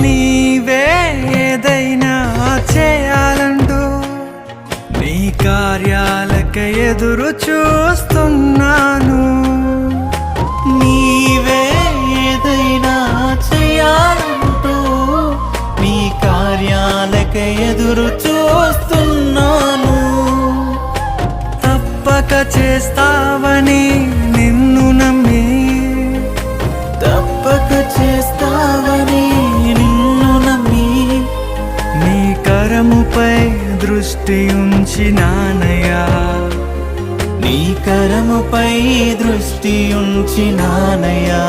నీవే ఏదైనా చేయాలంటూ నీ కార్యాలకై ఎదురు చూస్తున్నాను. నీవే ఏదైనా చేయాలంటూ నీ కార్యాలకై ఎదురు చూస్తున్నాను. తప్పక చేస్తావని నిన్ను నమ్మి, తప్పక చేస్తావని నిన్ను నమ్మి, నీ కరముపై దృష్టి ఉంచినానయ్యా. నీ కరముపై దృష్టి ఉంచినానయ్యా.